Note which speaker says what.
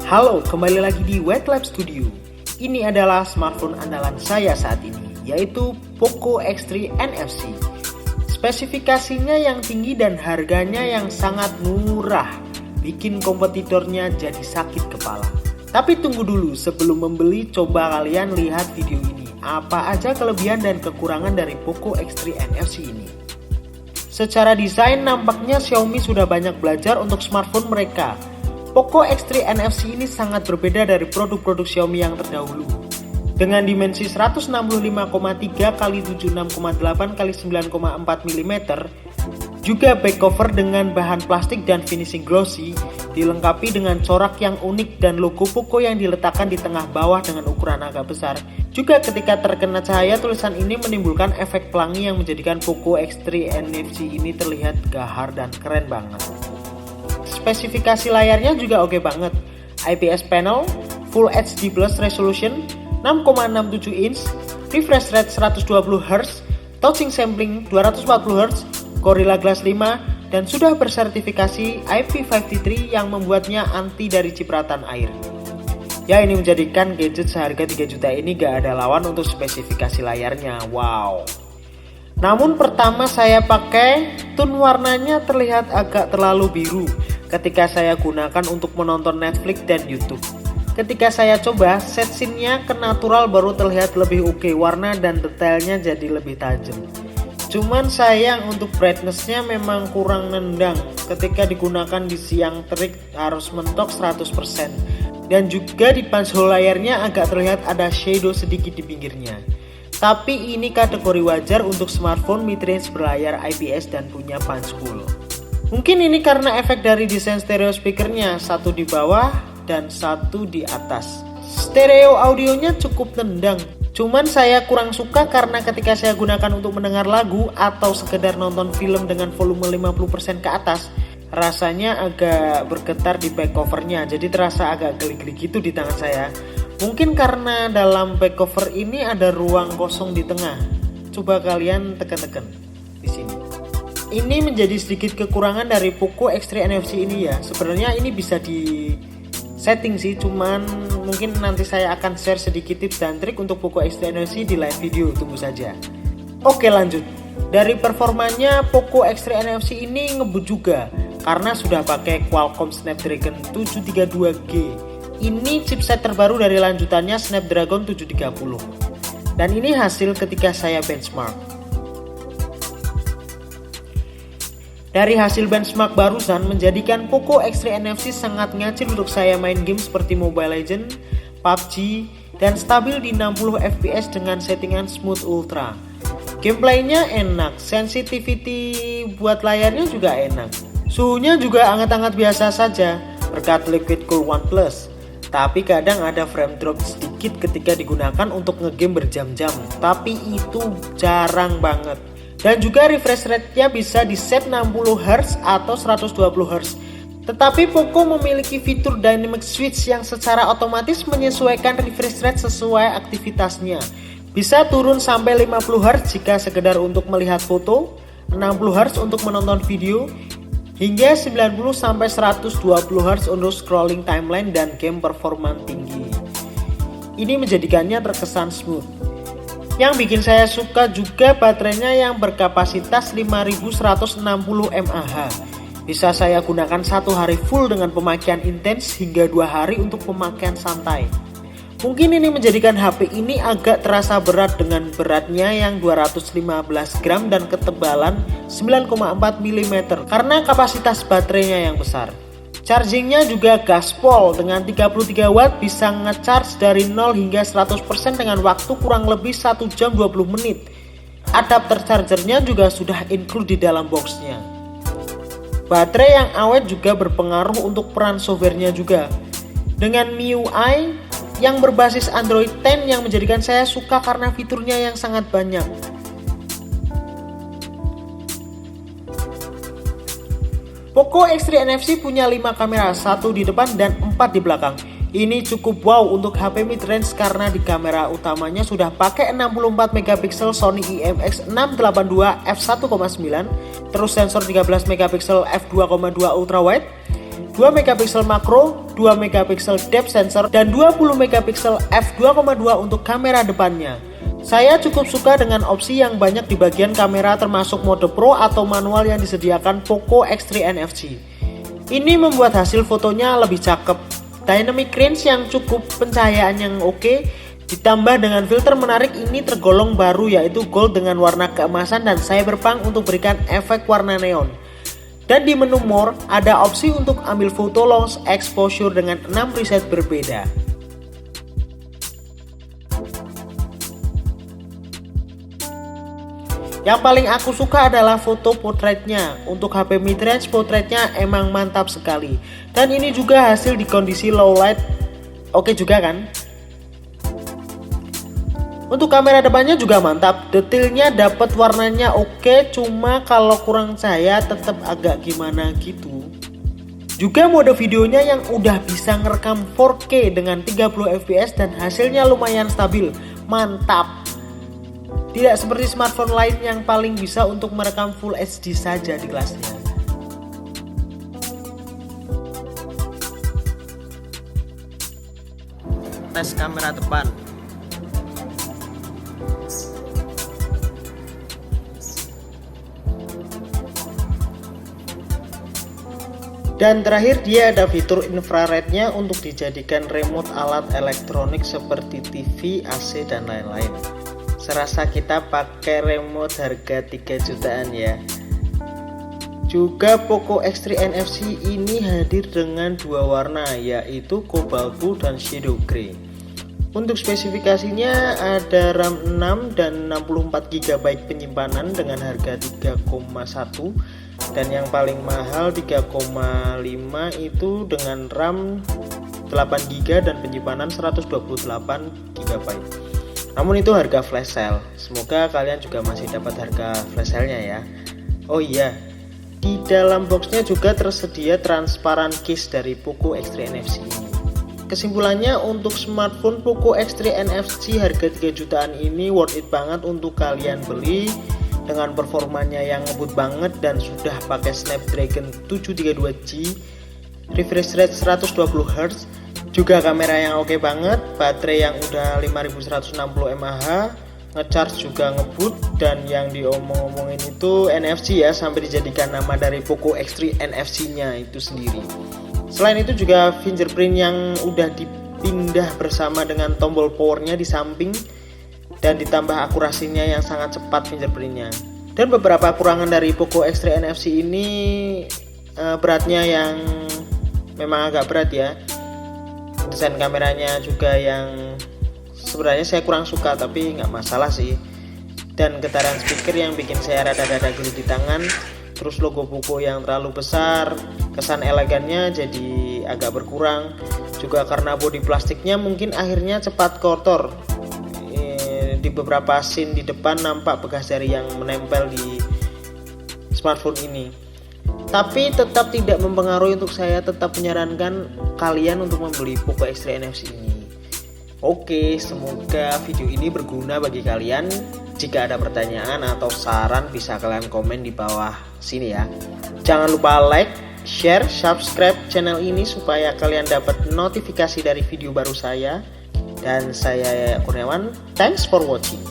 Speaker 1: Halo, kembali lagi di Wet Lab Studio. Ini adalah smartphone andalan saya saat ini, yaitu Poco X3 NFC. Spesifikasinya yang tinggi dan harganya yang sangat murah, bikin kompetitornya jadi sakit kepala. Tapi tunggu dulu, sebelum membeli coba kalian lihat video ini. Apa aja kelebihan dan kekurangan dari Poco X3 NFC ini. Secara desain nampaknya Xiaomi sudah banyak belajar untuk smartphone mereka. Poco X3 NFC ini sangat berbeda dari produk-produk Xiaomi yang terdahulu. Dengan dimensi 165,3 x 76,8 x 9,4 mm, juga back cover dengan bahan plastik dan finishing glossy, dilengkapi dengan corak yang unik dan logo Poco yang diletakkan di tengah bawah dengan ukuran agak besar. Juga ketika terkena cahaya, tulisan ini menimbulkan efek pelangi yang menjadikan Poco X3 NFC ini terlihat gahar dan keren banget. Spesifikasi layarnya juga oke banget. IPS panel, Full HD Plus resolution, 6,67 inch, refresh rate 120Hz, touching sampling 240Hz, Gorilla Glass 5, dan sudah bersertifikasi IP53 yang membuatnya anti dari cipratan air. Ya, ini menjadikan gadget seharga 3 juta ini gak ada lawan untuk spesifikasi layarnya. Wow. Namun pertama saya pakai, tone warnanya terlihat agak terlalu biru ketika saya gunakan untuk menonton Netflix dan YouTube. Ketika saya coba, set scene-nya ke natural baru terlihat lebih oke, warna dan detailnya jadi lebih tajam. Cuman sayang untuk brightness-nya memang kurang nendang, ketika digunakan di siang terik harus mentok 100%. Dan juga di punch hole layarnya agak terlihat ada shadow sedikit di pinggirnya. Tapi ini kategori wajar untuk smartphone mid-range berlayar IPS dan punya punch hole. Mungkin ini karena efek dari desain stereo speakernya, satu di bawah dan satu di atas. Stereo audionya cukup nendang. Cuman saya kurang suka karena ketika saya gunakan untuk mendengar lagu atau sekedar nonton film dengan volume 50% ke atas, rasanya agak bergetar di back covernya, jadi terasa agak geli-geli gitu di tangan saya. Mungkin karena dalam back cover ini ada ruang kosong di tengah. Coba kalian tekan-tekan di sini. Ini menjadi sedikit kekurangan dari Poco X3 NFC ini ya. Sebenarnya ini bisa di setting sih, cuman mungkin nanti saya akan share sedikit tips dan trik untuk Poco X3 NFC di live video, tunggu saja. Oke, lanjut. Dari performanya, Poco X3 NFC ini ngebut juga karena sudah pakai Qualcomm Snapdragon 732G. Ini chipset terbaru dari lanjutannya Snapdragon 730. Dan ini hasil ketika saya benchmark. Dari hasil benchmark barusan menjadikan Poco X3 NFC sangat ngacil untuk saya main game seperti Mobile Legends, PUBG, dan stabil di 60 fps dengan settingan Smooth Ultra. Gameplaynya enak, sensitivity buat layarnya juga enak. Suhunya juga hangat-hangat biasa saja berkat Liquid Cool OnePlus. Tapi kadang ada frame drop sedikit ketika digunakan untuk ngegame berjam-jam, tapi itu jarang banget. Dan juga refresh rate-nya bisa di set 60Hz atau 120Hz. Tetapi Poco memiliki fitur dynamic switch yang secara otomatis menyesuaikan refresh rate sesuai aktivitasnya. Bisa turun sampai 50Hz jika sekedar untuk melihat foto, 60Hz untuk menonton video, hingga 90-120Hz untuk scrolling timeline dan game performan tinggi. Ini menjadikannya terkesan smooth. Yang bikin saya suka juga baterainya yang berkapasitas 5160 mAh. Bisa saya gunakan 1 hari full dengan pemakaian intens hingga 2 hari untuk pemakaian santai. Mungkin ini menjadikan HP ini agak terasa berat dengan beratnya yang 215 gram dan ketebalan 9,4 mm karena kapasitas baterainya yang besar. Chargingnya juga gaspol dengan 33 watt bisa nge-charge dari 0 hingga 100% dengan waktu kurang lebih 1 jam 20 menit. Adapter chargernya juga sudah include di dalam boxnya. Baterai yang awet juga berpengaruh untuk peran softwarenya juga. Dengan MIUI yang berbasis Android 10 yang menjadikan saya suka karena fiturnya yang sangat banyak. Poco X3 NFC punya 5 kamera, 1 di depan dan 4 di belakang. Ini cukup wow untuk HP mid-range karena di kamera utamanya sudah pakai 64 megapiksel Sony IMX682 f1.9, terus sensor 13 megapiksel f2.2 ultrawide, 2 megapiksel makro, 2 megapiksel depth sensor, dan 20 megapiksel f2.2 untuk kamera depannya. Saya cukup suka dengan opsi yang banyak di bagian kamera termasuk mode pro atau manual yang disediakan Poco X3 NFC. Ini membuat hasil fotonya lebih cakep. Dynamic range yang cukup, pencahayaan yang oke, ditambah dengan filter menarik ini tergolong baru yaitu gold dengan warna keemasan dan cyberpunk untuk berikan efek warna neon. Dan di menu more ada opsi untuk ambil foto long exposure dengan 6 preset berbeda. Yang paling aku suka adalah foto portraitnya. Untuk HP midrange portraitnya emang mantap sekali. Dan ini juga hasil di kondisi low light. Oke juga kan? Untuk kamera depannya juga mantap, detailnya dapat, warnanya oke, cuma kalau kurang cahaya tetap agak gimana gitu. Juga mode videonya yang udah bisa ngerekam 4K dengan 30 fps dan hasilnya lumayan stabil, mantap. Tidak seperti smartphone lain yang paling bisa untuk merekam Full HD saja di kelasnya. Tes kamera depan. Dan terakhir dia ada fitur infrarednya untuk dijadikan remote alat elektronik seperti TV, AC, dan lain-lain. Serasa kita pakai remote harga 3 jutaan ya. Juga Poco X3 NFC ini hadir dengan dua warna yaitu Cobalt Blue dan Shadow Grey. Untuk spesifikasinya ada RAM 6 dan 64 GB penyimpanan dengan harga 3,1 dan yang paling mahal 3,5 itu dengan RAM 8 GB dan penyimpanan 128 GB. Namun itu harga flash sale. Semoga kalian juga masih dapat harga flash sale-nya ya. Oh iya, di dalam boxnya juga tersedia transparan case dari Poco X3 NFC ini. Kesimpulannya, untuk smartphone Poco X3 NFC harga 3 jutaan ini worth it banget untuk kalian beli dengan performanya yang ngebut banget dan sudah pakai Snapdragon 732G, refresh rate 120Hz, juga kamera yang oke banget, baterai yang udah 5160 mAh, ngecharge juga ngebut, dan yang diomong-omongin itu NFC ya, sampai dijadikan nama dari Poco X3 NFC-nya itu sendiri. Selain itu juga fingerprint yang udah dipindah bersama dengan tombol powernya di samping dan ditambah akurasinya yang sangat cepat fingerprintnya. Dan beberapa kekurangan dari Poco X3 NFC ini beratnya yang memang agak berat ya. Desain kameranya juga yang sebenarnya saya kurang suka, tapi nggak masalah sih. Dan getaran speaker yang bikin saya rada-rada geli di tangan. Terus logo Poco yang terlalu besar, kesan elegannya jadi agak berkurang. Juga karena bodi plastiknya mungkin akhirnya cepat kotor. Di beberapa scene di depan nampak bekas jari yang menempel di smartphone ini. Tapi tetap tidak mempengaruhi untuk saya tetap menyarankan kalian untuk membeli Poco X3 NFC ini. Oke, semoga video ini berguna bagi kalian. Jika ada pertanyaan atau saran bisa kalian komen di bawah sini ya. Jangan lupa like, share, subscribe channel ini supaya kalian dapat notifikasi dari video baru saya. Dan saya Kurniawan, thanks for watching.